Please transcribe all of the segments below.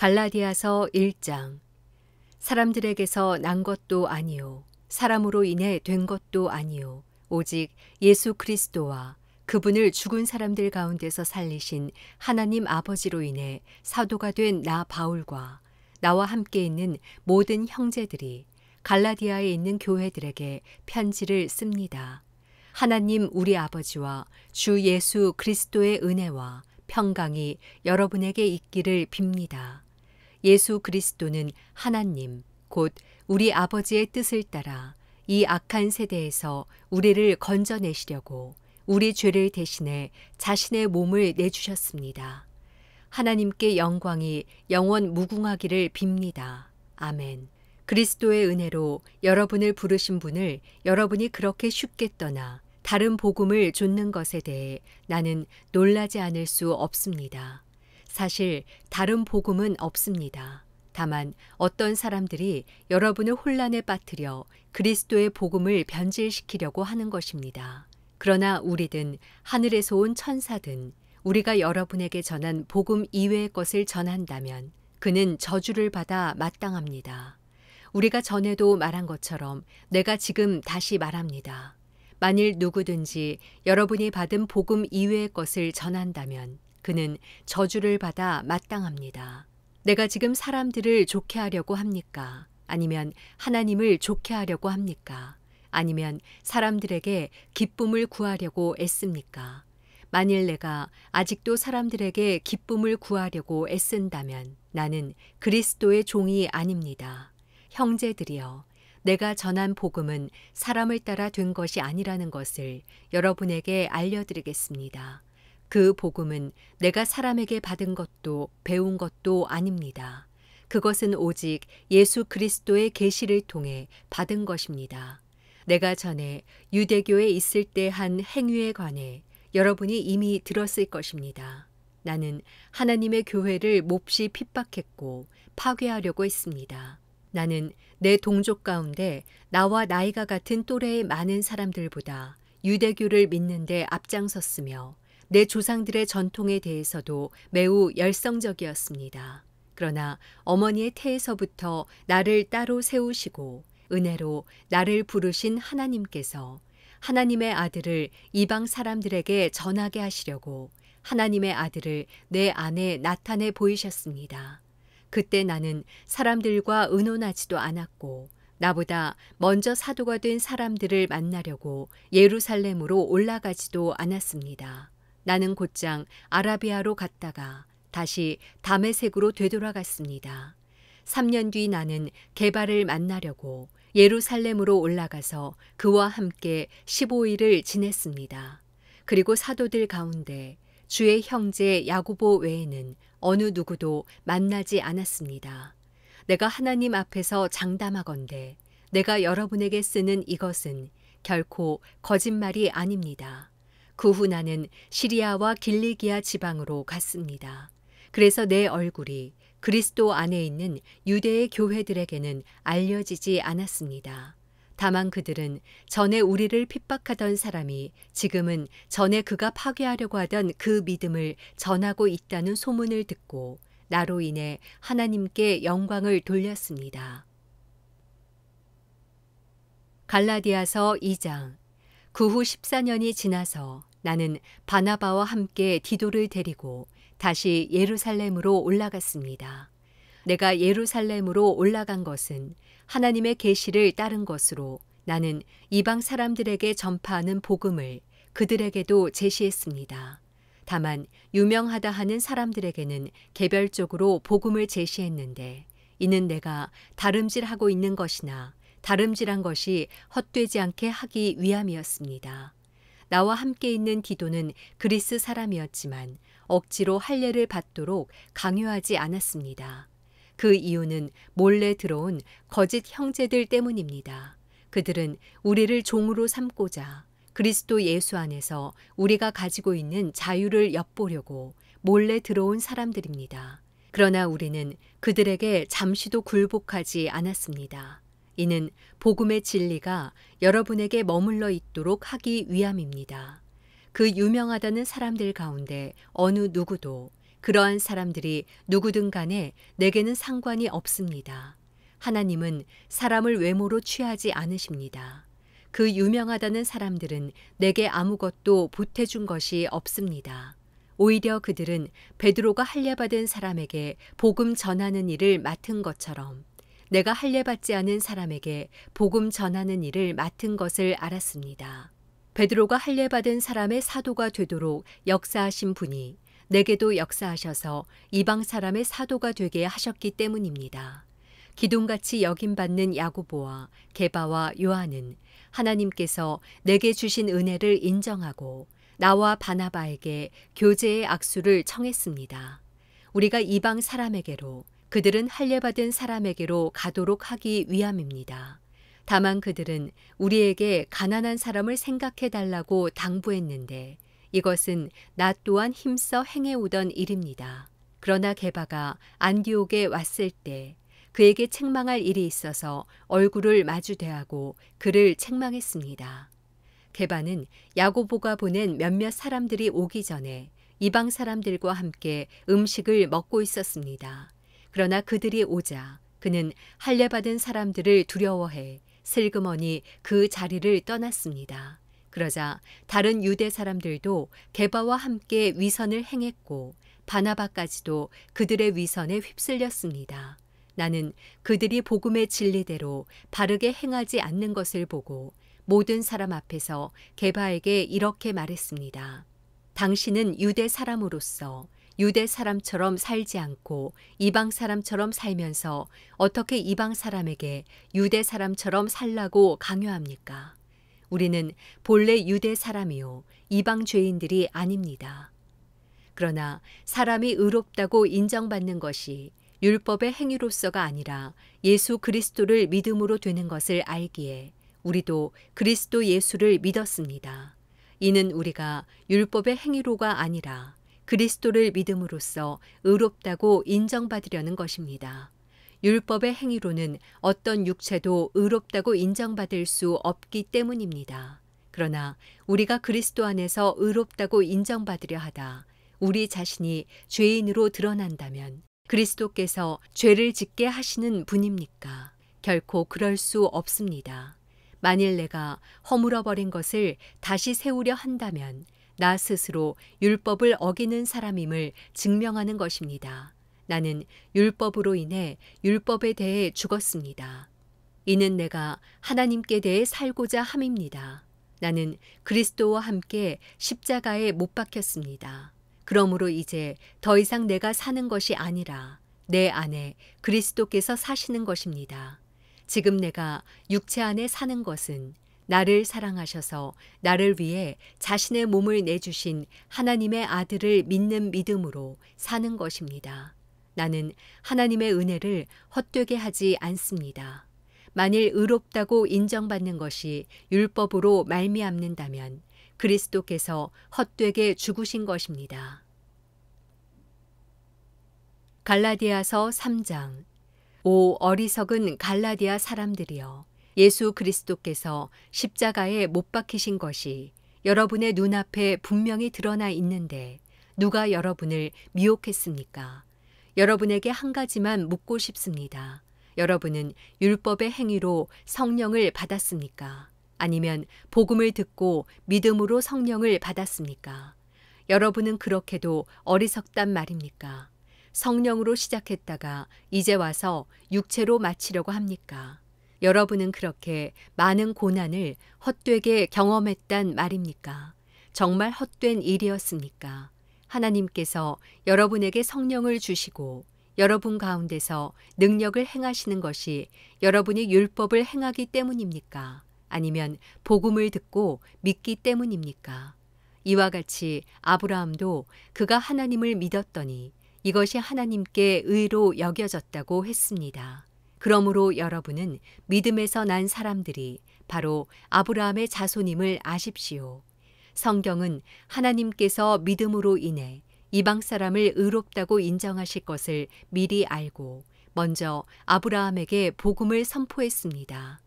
갈라디아서 1장. 사람들에게서 난 것도 아니요 사람으로 인해 된 것도 아니요 오직 예수 그리스도와 그분을 죽은 사람들 가운데서 살리신 하나님 아버지로 인해 사도가 된 나 바울과 나와 함께 있는 모든 형제들이 갈라디아에 있는 교회들에게 편지를 씁니다. 하나님 우리 아버지와 주 예수 그리스도의 은혜와 평강이 여러분에게 있기를 빕니다. 예수 그리스도는 하나님, 곧 우리 아버지의 뜻을 따라 이 악한 세대에서 우리를 건져내시려고 우리 죄를 대신해 자신의 몸을 내주셨습니다. 하나님께 영광이 영원 무궁하기를 빕니다. 아멘. 그리스도의 은혜로 여러분을 부르신 분을 여러분이 그렇게 쉽게 떠나 다른 복음을 좇는 것에 대해 나는 놀라지 않을 수 없습니다. 사실 다른 복음은 없습니다. 다만 어떤 사람들이 여러분을 혼란에 빠뜨려 그리스도의 복음을 변질시키려고 하는 것입니다. 그러나 우리든 하늘에서 온 천사든 우리가 여러분에게 전한 복음 이외의 것을 전한다면 그는 저주를 받아 마땅합니다. 우리가 전에도 말한 것처럼 내가 지금 다시 말합니다. 만일 누구든지 여러분이 받은 복음 이외의 것을 전한다면 그는 저주를 받아 마땅합니다. 내가 지금 사람들을 좋게 하려고 합니까? 아니면 하나님을 좋게 하려고 합니까? 아니면 사람들에게 기쁨을 구하려고 애씁니까? 만일 내가 아직도 사람들에게 기쁨을 구하려고 애쓴다면 나는 그리스도의 종이 아닙니다. 형제들이여, 내가 전한 복음은 사람을 따라 된 것이 아니라는 것을 여러분에게 알려드리겠습니다. 그 복음은 내가 사람에게 받은 것도 배운 것도 아닙니다. 그것은 오직 예수 그리스도의 계시를 통해 받은 것입니다. 내가 전에 유대교에 있을 때 한 행위에 관해 여러분이 이미 들었을 것입니다. 나는 하나님의 교회를 몹시 핍박했고 파괴하려고 했습니다. 나는 내 동족 가운데 나와 나이가 같은 또래의 많은 사람들보다 유대교를 믿는 데 앞장섰으며 내 조상들의 전통에 대해서도 매우 열성적이었습니다. 그러나 어머니의 태에서부터 나를 따로 세우시고 은혜로 나를 부르신 하나님께서 하나님의 아들을 이방 사람들에게 전하게 하시려고 하나님의 아들을 내 안에 나타내 보이셨습니다. 그때 나는 사람들과 의논하지도 않았고 나보다 먼저 사도가 된 사람들을 만나려고 예루살렘으로 올라가지도 않았습니다. 나는 곧장 아라비아로 갔다가 다시 다메섹으로 되돌아갔습니다. 3년 뒤 나는 게바를 만나려고 예루살렘으로 올라가서 그와 함께 15일을 지냈습니다. 그리고 사도들 가운데 주의 형제 야고보 외에는 어느 누구도 만나지 않았습니다. 내가 하나님 앞에서 장담하건대 내가 여러분에게 쓰는 이것은 결코 거짓말이 아닙니다. 그 후 나는 시리아와 길리기아 지방으로 갔습니다. 그래서 내 얼굴이 그리스도 안에 있는 유대의 교회들에게는 알려지지 않았습니다. 다만 그들은 전에 우리를 핍박하던 사람이 지금은 전에 그가 파괴하려고 하던 그 믿음을 전하고 있다는 소문을 듣고 나로 인해 하나님께 영광을 돌렸습니다. 갈라디아서 2장. 그 후 14년이 지나서 나는 바나바와 함께 디도를 데리고 다시 예루살렘으로 올라갔습니다. 내가 예루살렘으로 올라간 것은 하나님의 계시를 따른 것으로 나는 이방 사람들에게 전파하는 복음을 그들에게도 제시했습니다. 다만 유명하다 하는 사람들에게는 개별적으로 복음을 제시했는데 이는 내가 다름질하고 있는 것이나 다름질한 것이 헛되지 않게 하기 위함이었습니다. 나와 함께 있는 디도는 그리스 사람이었지만 억지로 할례를 받도록 강요하지 않았습니다. 그 이유는 몰래 들어온 거짓 형제들 때문입니다. 그들은 우리를 종으로 삼고자 그리스도 예수 안에서 우리가 가지고 있는 자유를 엿보려고 몰래 들어온 사람들입니다. 그러나 우리는 그들에게 잠시도 굴복하지 않았습니다. 이는 복음의 진리가 여러분에게 머물러 있도록 하기 위함입니다. 그 유명하다는 사람들 가운데 어느 누구도 그러한 사람들이 누구든 간에 내게는 상관이 없습니다. 하나님은 사람을 외모로 취하지 않으십니다. 그 유명하다는 사람들은 내게 아무것도 보태준 것이 없습니다. 오히려 그들은 베드로가 할례받은 사람에게 복음 전하는 일을 맡은 것처럼 내가 할례받지 않은 사람에게 복음 전하는 일을 맡은 것을 알았습니다. 베드로가 할례받은 사람의 사도가 되도록 역사하신 분이 내게도 역사하셔서 이방 사람의 사도가 되게 하셨기 때문입니다. 기둥같이 여김받는 야고보와 게바와 요한은 하나님께서 내게 주신 은혜를 인정하고 나와 바나바에게 교제의 악수를 청했습니다. 우리가 이방 사람에게로 그들은 할례받은 사람에게로 가도록 하기 위함입니다. 다만 그들은 우리에게 가난한 사람을 생각해 달라고 당부했는데 이것은 나 또한 힘써 행해오던 일입니다. 그러나 게바가 안디옥에 왔을 때 그에게 책망할 일이 있어서 얼굴을 마주대하고 그를 책망했습니다. 게바는 야고보가 보낸 몇몇 사람들이 오기 전에 이방 사람들과 함께 음식을 먹고 있었습니다. 그러나 그들이 오자 그는 할례받은 사람들을 두려워해 슬그머니 그 자리를 떠났습니다. 그러자 다른 유대 사람들도 게바와 함께 위선을 행했고 바나바까지도 그들의 위선에 휩쓸렸습니다. 나는 그들이 복음의 진리대로 바르게 행하지 않는 것을 보고 모든 사람 앞에서 게바에게 이렇게 말했습니다. 당신은 유대 사람으로서 유대 사람처럼 살지 않고 이방 사람처럼 살면서 어떻게 이방 사람에게 유대 사람처럼 살라고 강요합니까? 우리는 본래 유대 사람이요 이방 죄인들이 아닙니다. 그러나 사람이 의롭다고 인정받는 것이 율법의 행위로서가 아니라 예수 그리스도를 믿음으로 되는 것을 알기에 우리도 그리스도 예수를 믿었습니다. 이는 우리가 율법의 행위로가 아니라 그리스도를 믿음으로써 의롭다고 인정받으려는 것입니다. 율법의 행위로는 어떤 육체도 의롭다고 인정받을 수 없기 때문입니다. 그러나 우리가 그리스도 안에서 의롭다고 인정받으려 하다 우리 자신이 죄인으로 드러난다면 그리스도께서 죄를 짓게 하시는 분입니까? 결코 그럴 수 없습니다. 만일 내가 허물어버린 것을 다시 세우려 한다면 나 스스로 율법을 어기는 사람임을 증명하는 것입니다. 나는 율법으로 인해 율법에 대해 죽었습니다. 이는 내가 하나님께 대해 살고자 함입니다. 나는 그리스도와 함께 십자가에 못 박혔습니다. 그러므로 이제 더 이상 내가 사는 것이 아니라 내 안에 그리스도께서 사시는 것입니다. 지금 내가 육체 안에 사는 것은 나를 사랑하셔서 나를 위해 자신의 몸을 내주신 하나님의 아들을 믿는 믿음으로 사는 것입니다. 나는 하나님의 은혜를 헛되게 하지 않습니다. 만일 의롭다고 인정받는 것이 율법으로 말미암는다면 그리스도께서 헛되게 죽으신 것입니다. 갈라디아서 3장. 오 어리석은 갈라디아 사람들이여, 예수 그리스도께서 십자가에 못 박히신 것이 여러분의 눈앞에 분명히 드러나 있는데 누가 여러분을 미혹했습니까? 여러분에게 한 가지만 묻고 싶습니다. 여러분은 율법의 행위로 성령을 받았습니까? 아니면 복음을 듣고 믿음으로 성령을 받았습니까? 여러분은 그렇게도 어리석단 말입니까? 성령으로 시작했다가 이제 와서 육체로 마치려고 합니까? 여러분은 그렇게 많은 고난을 헛되게 경험했단 말입니까? 정말 헛된 일이었습니까? 하나님께서 여러분에게 성령을 주시고 여러분 가운데서 능력을 행하시는 것이 여러분이 율법을 행하기 때문입니까? 아니면 복음을 듣고 믿기 때문입니까? 이와 같이 아브라함도 그가 하나님을 믿었더니 이것이 하나님께 의로 여겨졌다고 했습니다. 그러므로 여러분은 믿음에서 난 사람들이 바로 아브라함의 자손임을 아십시오. 성경은 하나님께서 믿음으로 인해 이방 사람을 의롭다고 인정하실 것을 미리 알고 먼저 아브라함에게 복음을 선포했습니다.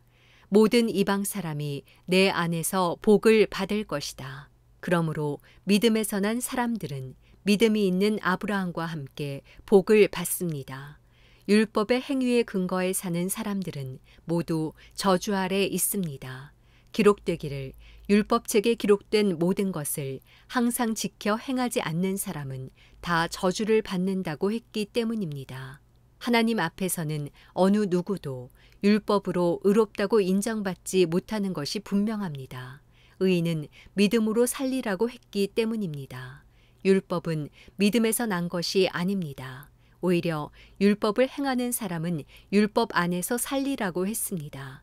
모든 이방 사람이 내 안에서 복을 받을 것이다. 그러므로 믿음에서 난 사람들은 믿음이 있는 아브라함과 함께 복을 받습니다. 율법의 행위의 근거에 사는 사람들은 모두 저주 아래 있습니다. 기록되기를 율법책에 기록된 모든 것을 항상 지켜 행하지 않는 사람은 다 저주를 받는다고 했기 때문입니다. 하나님 앞에서는 어느 누구도 율법으로 의롭다고 인정받지 못하는 것이 분명합니다. 의인은 믿음으로 살리라고 했기 때문입니다. 율법은 믿음에서 난 것이 아닙니다. 오히려 율법을 행하는 사람은 율법 안에서 살리라고 했습니다.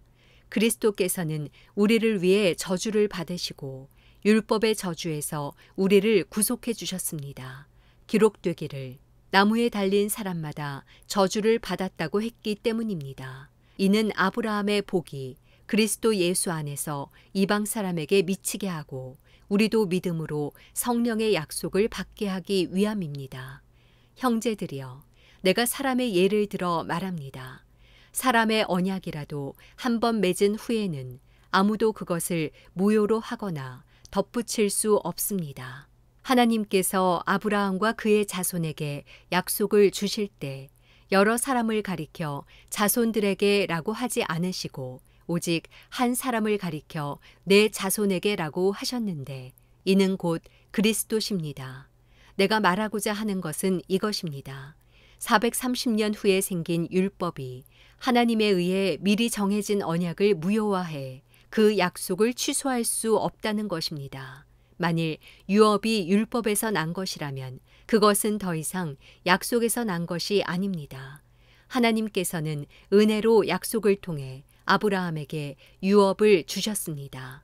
그리스도께서는 우리를 위해 저주를 받으시고 율법의 저주에서 우리를 구속해 주셨습니다. 기록되기를 나무에 달린 사람마다 저주를 받았다고 했기 때문입니다. 이는 아브라함의 복이 그리스도 예수 안에서 이방 사람에게 미치게 하고 우리도 믿음으로 성령의 약속을 받게 하기 위함입니다. 형제들이여, 내가 사람의 예를 들어 말합니다. 사람의 언약이라도 한 번 맺은 후에는 아무도 그것을 무효로 하거나 덧붙일 수 없습니다. 하나님께서 아브라함과 그의 자손에게 약속을 주실 때 여러 사람을 가리켜 자손들에게라고 하지 않으시고 오직 한 사람을 가리켜 내 자손에게라고 하셨는데 이는 곧 그리스도십니다. 내가 말하고자 하는 것은 이것입니다. 430년 후에 생긴 율법이 하나님에 의해 미리 정해진 언약을 무효화해 그 약속을 취소할 수 없다는 것입니다. 만일 유업이 율법에서 난 것이라면 그것은 더 이상 약속에서 난 것이 아닙니다. 하나님께서는 은혜로 약속을 통해 아브라함에게 유업을 주셨습니다.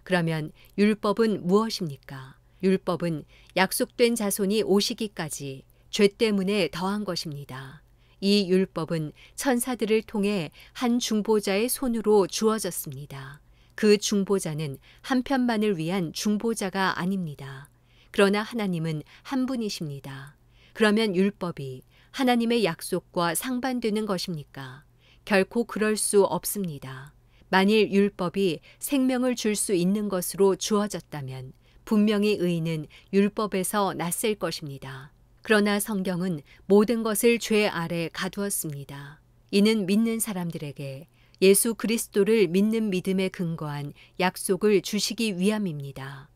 그러면 율법은 무엇입니까? 율법은 약속된 자손이 오시기까지 죄 때문에 더한 것입니다. 이 율법은 천사들을 통해 한 중보자의 손으로 주어졌습니다. 그 중보자는 한 편만을 위한 중보자가 아닙니다. 그러나 하나님은 한 분이십니다. 그러면 율법이 하나님의 약속과 상반되는 것입니까? 결코 그럴 수 없습니다. 만일 율법이 생명을 줄 수 있는 것으로 주어졌다면 분명히 의인은 율법에서 났을 것입니다. 그러나 성경은 모든 것을 죄 아래 가두었습니다. 이는 믿는 사람들에게 예수 그리스도를 믿는 믿음에 근거한 약속을 주시기 위함입니다.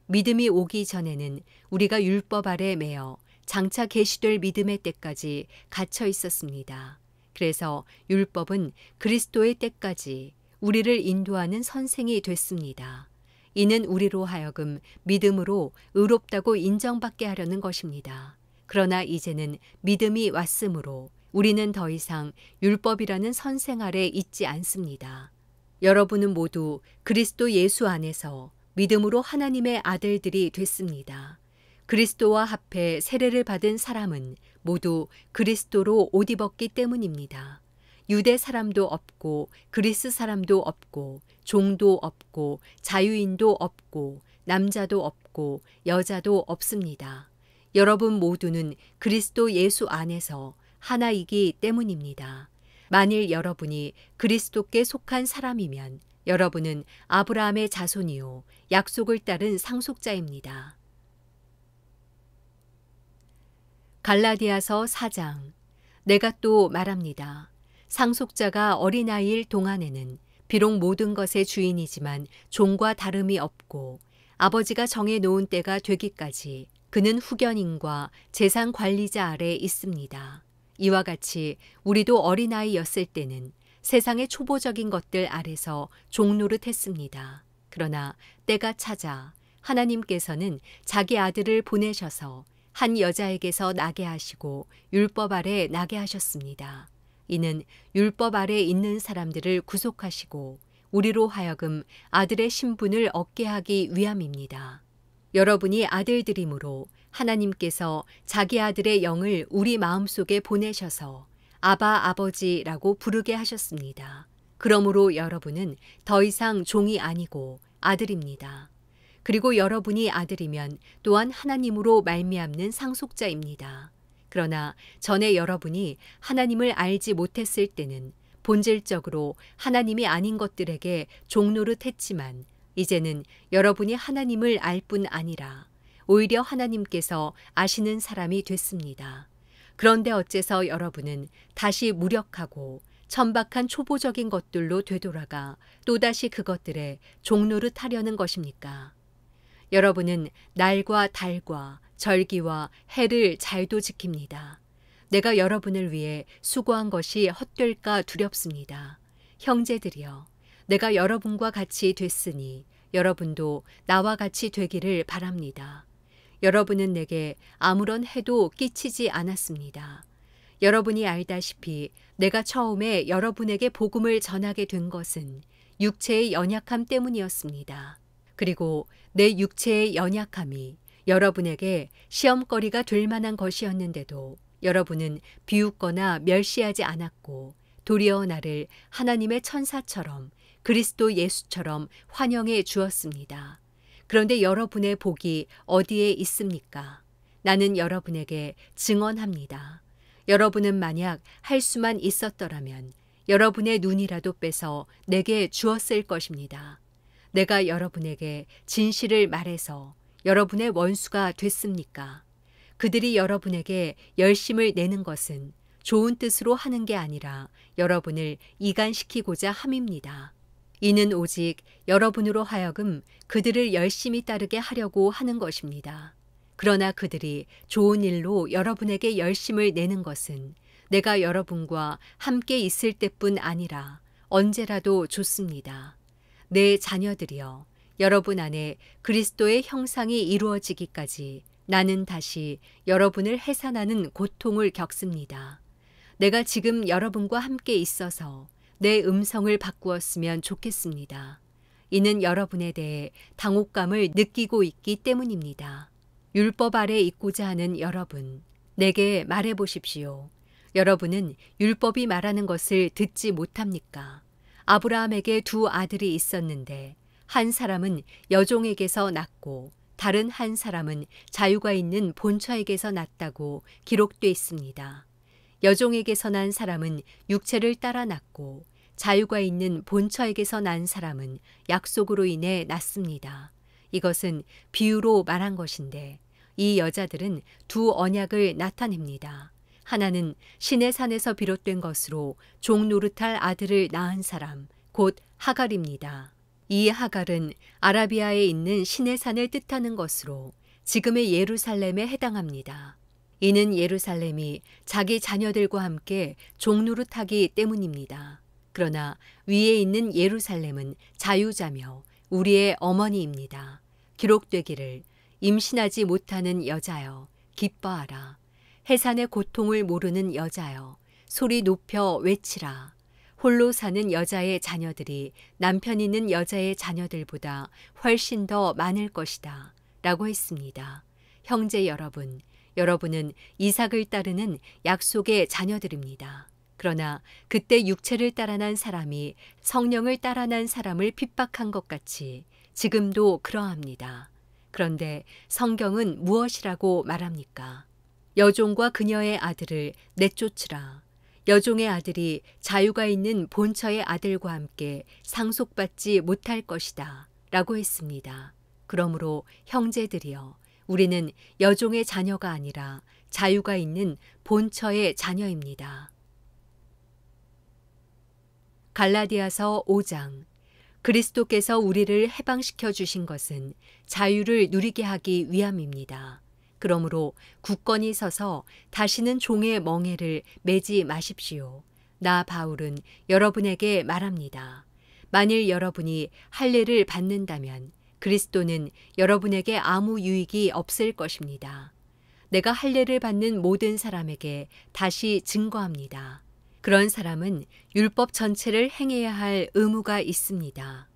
믿음이 오기 전에는 우리가 율법 아래 매여 장차 계시될 믿음의 때까지 갇혀 있었습니다. 그래서 율법은 그리스도의 때까지 우리를 인도하는 선생이 됐습니다. 이는 우리로 하여금 믿음으로 의롭다고 인정받게 하려는 것입니다. 그러나 이제는 믿음이 왔으므로 우리는 더 이상 율법이라는 선생 아래 있지 않습니다. 여러분은 모두 그리스도 예수 안에서 믿음으로 하나님의 아들들이 됐습니다. 그리스도와 합해 세례를 받은 사람은 모두 그리스도로 옷 입었기 때문입니다. 유대 사람도 없고 그리스 사람도 없고 종도 없고 자유인도 없고 남자도 없고 여자도 없습니다. 여러분 모두는 그리스도 예수 안에서 하나이기 때문입니다. 만일 여러분이 그리스도께 속한 사람이면 여러분은 아브라함의 자손이요 약속을 따른 상속자입니다. 갈라디아서 4장. 내가 또 말합니다. 상속자가 어린아이일 동안에는 비록 모든 것의 주인이지만 종과 다름이 없고 아버지가 정해 놓은 때가 되기까지 그는 후견인과 재산 관리자 아래 있습니다. 이와 같이 우리도 어린아이였을 때는 세상의 초보적인 것들 아래서 종노릇했습니다. 그러나 때가 차자 하나님께서는 자기 아들을 보내셔서 한 여자에게서 나게 하시고 율법 아래 나게 하셨습니다. 이는 율법 아래 있는 사람들을 구속하시고 우리로 하여금 아들의 신분을 얻게 하기 위함입니다. 여러분이 아들들이므로 하나님께서 자기 아들의 영을 우리 마음속에 보내셔서 아바 아버지라고 부르게 하셨습니다. 그러므로 여러분은 더 이상 종이 아니고 아들입니다. 그리고 여러분이 아들이면 또한 하나님으로 말미암는 상속자입니다. 그러나 전에 여러분이 하나님을 알지 못했을 때는 본질적으로 하나님이 아닌 것들에게 종노릇했지만 이제는 여러분이 하나님을 알 뿐 아니라 오히려 하나님께서 아시는 사람이 됐습니다. 그런데 어째서 여러분은 다시 무력하고 천박한 초보적인 것들로 되돌아가 또다시 그것들에 종노릇 하려는 것입니까? 여러분은 날과 달과 절기와 해를 잘도 지킵니다. 내가 여러분을 위해 수고한 것이 헛될까 두렵습니다. 형제들이여, 내가 여러분과 같이 됐으니 여러분도 나와 같이 되기를 바랍니다. 여러분은 내게 아무런 해도 끼치지 않았습니다. 여러분이 알다시피 내가 처음에 여러분에게 복음을 전하게 된 것은 육체의 연약함 때문이었습니다. 그리고 내 육체의 연약함이 여러분에게 시험거리가 될 만한 것이었는데도 여러분은 비웃거나 멸시하지 않았고 도리어 나를 하나님의 천사처럼 그리스도 예수처럼 환영해 주었습니다. 그런데 여러분의 복이 어디에 있습니까? 나는 여러분에게 증언합니다. 여러분은 만약 할 수만 있었더라면 여러분의 눈이라도 빼서 내게 주었을 것입니다. 내가 여러분에게 진실을 말해서 여러분의 원수가 됐습니까? 그들이 여러분에게 열심을 내는 것은 좋은 뜻으로 하는 게 아니라 여러분을 이간시키고자 함입니다. 이는 오직 여러분으로 하여금 그들을 열심히 따르게 하려고 하는 것입니다. 그러나 그들이 좋은 일로 여러분에게 열심을 내는 것은 내가 여러분과 함께 있을 때뿐 아니라 언제라도 좋습니다. 내 자녀들이여, 여러분 안에 그리스도의 형상이 이루어지기까지 나는 다시 여러분을 해산하는 고통을 겪습니다. 내가 지금 여러분과 함께 있어서 내 음성을 바꾸었으면 좋겠습니다. 이는 여러분에 대해 당혹감을 느끼고 있기 때문입니다. 율법 아래 있고자 하는 여러분, 내게 말해 보십시오. 여러분은 율법이 말하는 것을 듣지 못합니까? 아브라함에게 두 아들이 있었는데 한 사람은 여종에게서 낳고 다른 한 사람은 자유가 있는 본처에게서 낳았다고 기록돼 있습니다. 여종에게서 난 사람은 육체를 따라 낳고 자유가 있는 본처에게서 난 사람은 약속으로 인해 낳습니다. 이것은 비유로 말한 것인데 이 여자들은 두 언약을 나타냅니다. 하나는 신의 산에서 비롯된 것으로 종 노릇할 아들을 낳은 사람, 곧 하갈입니다. 이 하갈은 아라비아에 있는 신의 산을 뜻하는 것으로 지금의 예루살렘에 해당합니다. 이는 예루살렘이 자기 자녀들과 함께 종노릇하기 때문입니다. 그러나 위에 있는 예루살렘은 자유자며 우리의 어머니입니다. 기록되기를 임신하지 못하는 여자여 기뻐하라. 해산의 고통을 모르는 여자여 소리 높여 외치라. 홀로 사는 여자의 자녀들이 남편 있는 여자의 자녀들보다 훨씬 더 많을 것이다 라고 했습니다. 형제 여러분, 여러분은 이삭을 따르는 약속의 자녀들입니다. 그러나 그때 육체를 따라 난 사람이 성령을 따라 난 사람을 핍박한 것 같이 지금도 그러합니다. 그런데 성경은 무엇이라고 말합니까? 여종과 그녀의 아들을 내쫓으라. 여종의 아들이 자유가 있는 본처의 아들과 함께 상속받지 못할 것이다 라고 했습니다. 그러므로 형제들이여, 우리는 여종의 자녀가 아니라 자유가 있는 본처의 자녀입니다. 갈라디아서 5장. 그리스도께서 우리를 해방시켜 주신 것은 자유를 누리게 하기 위함입니다. 그러므로 굳건히 서서 다시는 종의 멍에를 매지 마십시오. 나 바울은 여러분에게 말합니다. 만일 여러분이 할례를 받는다면 그리스도는 여러분에게 아무 유익이 없을 것입니다. 내가 할례를 받는 모든 사람에게 다시 증거합니다. 그런 사람은 율법 전체를 행해야 할 의무가 있습니다.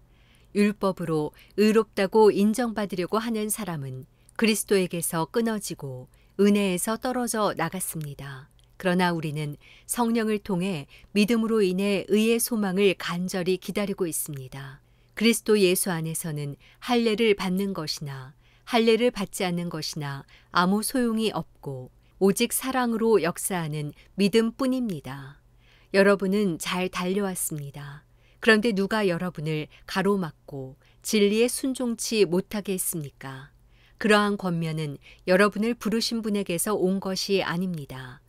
율법으로 의롭다고 인정받으려고 하는 사람은 그리스도에게서 끊어지고 은혜에서 떨어져 나갔습니다. 그러나 우리는 성령을 통해 믿음으로 인해 의의 소망을 간절히 기다리고 있습니다. 그리스도 예수 안에서는 할례를 받는 것이나 할례를 받지 않는 것이나 아무 소용이 없고 오직 사랑으로 역사하는 믿음뿐입니다. 여러분은 잘 달려왔습니다. 그런데 누가 여러분을 가로막고 진리에 순종치 못하게 했습니까? 그러한 권면은 여러분을 부르신 분에게서 온 것이 아닙니다.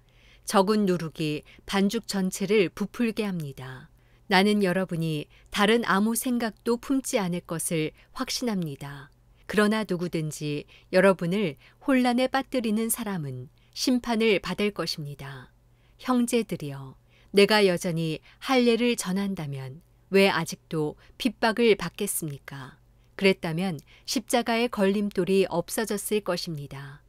적은 누룩이 반죽 전체를 부풀게 합니다. 나는 여러분이 다른 아무 생각도 품지 않을 것을 확신합니다. 그러나 누구든지 여러분을 혼란에 빠뜨리는 사람은 심판을 받을 것입니다. 형제들이여, 내가 여전히 할례를 전한다면 왜 아직도 핍박을 받겠습니까? 그랬다면 십자가의 걸림돌이 없어졌을 것입니다.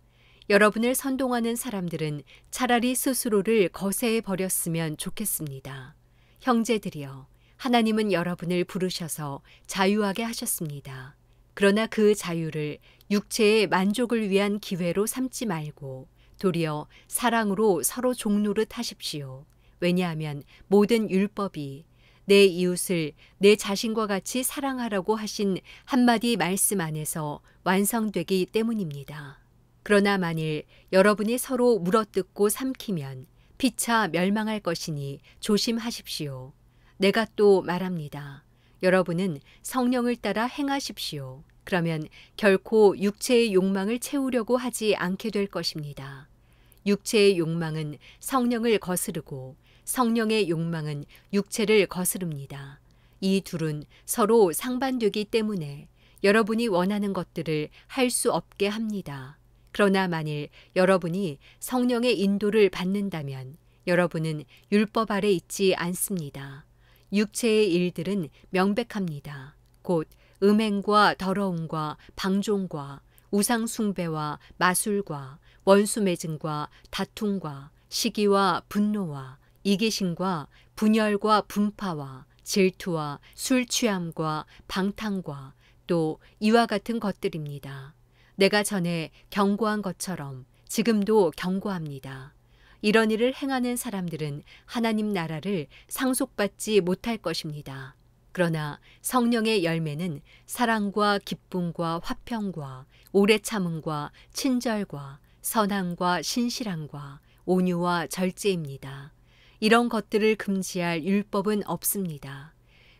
여러분을 선동하는 사람들은 차라리 스스로를 거세해 버렸으면 좋겠습니다. 형제들이여, 하나님은 여러분을 부르셔서 자유하게 하셨습니다. 그러나 그 자유를 육체의 만족을 위한 기회로 삼지 말고 도리어 사랑으로 서로 종노릇 하십시오. 왜냐하면 모든 율법이 내 이웃을 내 자신과 같이 사랑하라고 하신 한마디 말씀 안에서 완성되기 때문입니다. 그러나 만일 여러분이 서로 물어뜯고 삼키면 피차 멸망할 것이니 조심하십시오. 내가 또 말합니다. 여러분은 성령을 따라 행하십시오. 그러면 결코 육체의 욕망을 채우려고 하지 않게 될 것입니다. 육체의 욕망은 성령을 거스르고 성령의 욕망은 육체를 거스릅니다. 이 둘은 서로 상반되기 때문에 여러분이 원하는 것들을 할 수 없게 합니다. 그러나 만일 여러분이 성령의 인도를 받는다면 여러분은 율법 아래 있지 않습니다. 육체의 일들은 명백합니다. 곧 음행과 더러움과 방종과 우상 숭배와 마술과 원수 매증과 다툼과 시기와 분노와 이기심과 분열과 분파와 질투와 술 취함과 방탕과 또 이와 같은 것들입니다. 내가 전에 경고한 것처럼 지금도 경고합니다. 이런 일을 행하는 사람들은 하나님 나라를 상속받지 못할 것입니다. 그러나 성령의 열매는 사랑과 기쁨과 화평과 오래 참음과 친절과 선함과 신실함과 온유와 절제입니다. 이런 것들을 금지할 율법은 없습니다.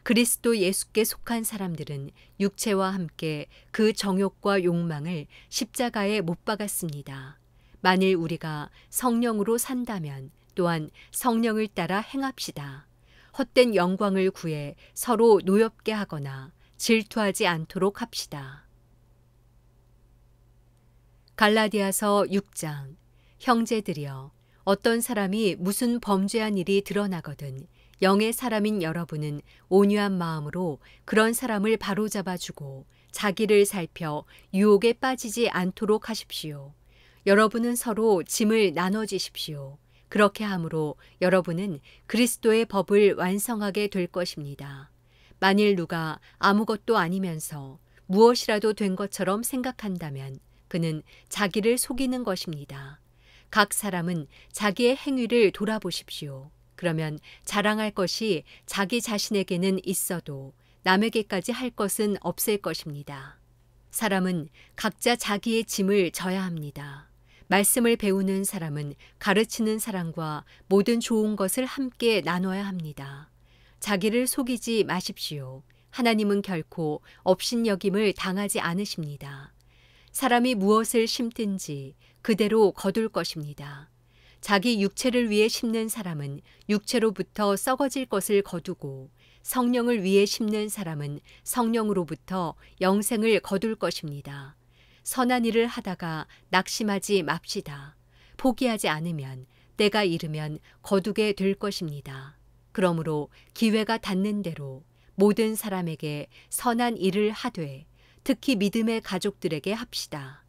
그리스도 예수께 속한 사람들은 육체와 함께 그 정욕과 욕망을 십자가에 못 박았습니다. 만일 우리가 성령으로 산다면 또한 성령을 따라 행합시다. 헛된 영광을 구해 서로 노엽게 하거나 질투하지 않도록 합시다. 갈라디아서 6장. 형제들이여, 어떤 사람이 무슨 범죄한 일이 드러나거든 영의 사람인 여러분은 온유한 마음으로 그런 사람을 바로잡아주고 자기를 살펴 유혹에 빠지지 않도록 하십시오. 여러분은 서로 짐을 나눠지십시오. 그렇게 함으로 여러분은 그리스도의 법을 완성하게 될 것입니다. 만일 누가 아무것도 아니면서 무엇이라도 된 것처럼 생각한다면 그는 자기를 속이는 것입니다. 각 사람은 자기의 행위를 돌아보십시오. 그러면 자랑할 것이 자기 자신에게는 있어도 남에게까지 할 것은 없을 것입니다. 사람은 각자 자기의 짐을 져야 합니다. 말씀을 배우는 사람은 가르치는 사람과 모든 좋은 것을 함께 나눠야 합니다. 자기를 속이지 마십시오. 하나님은 결코 업신여김을 당하지 않으십니다. 사람이 무엇을 심든지 그대로 거둘 것입니다. 자기 육체를 위해 심는 사람은 육체로부터 썩어질 것을 거두고 성령을 위해 심는 사람은 성령으로부터 영생을 거둘 것입니다. 선한 일을 하다가 낙심하지 맙시다. 포기하지 않으면 때가 이르면 거두게 될 것입니다. 그러므로 기회가 닿는 대로 모든 사람에게 선한 일을 하되 특히 믿음의 가족들에게 합시다.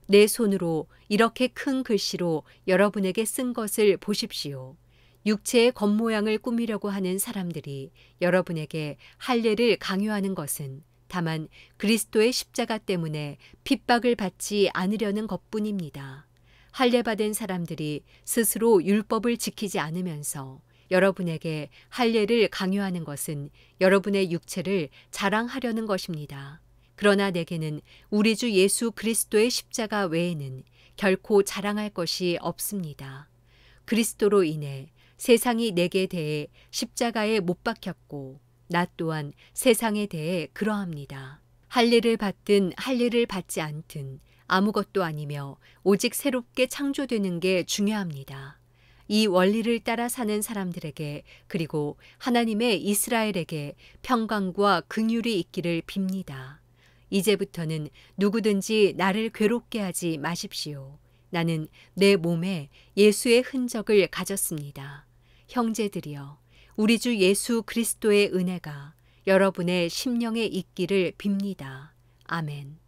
내 손으로 이렇게 큰 글씨로 여러분에게 쓴 것을 보십시오. 육체의 겉모양을 꾸미려고 하는 사람들이 여러분에게 할례를 강요하는 것은 다만 그리스도의 십자가 때문에 핍박을 받지 않으려는 것뿐입니다. 할례받은 사람들이 스스로 율법을 지키지 않으면서 여러분에게 할례를 강요하는 것은 여러분의 육체를 자랑하려는 것입니다. 그러나 내게는 우리 주 예수 그리스도의 십자가 외에는 결코 자랑할 것이 없습니다. 그리스도로 인해 세상이 내게 대해 십자가에 못 박혔고 나 또한 세상에 대해 그러합니다. 할례를 받든 할례를 받지 않든 아무것도 아니며 오직 새롭게 창조되는 게 중요합니다. 이 원리를 따라 사는 사람들에게 그리고 하나님의 이스라엘에게 평강과 긍휼이 있기를 빕니다. 이제부터는 누구든지 나를 괴롭게 하지 마십시오. 나는 내 몸에 예수의 흔적을 가졌습니다. 형제들이여, 우리 주 예수 그리스도의 은혜가 여러분의 심령에 있기를 빕니다. 아멘.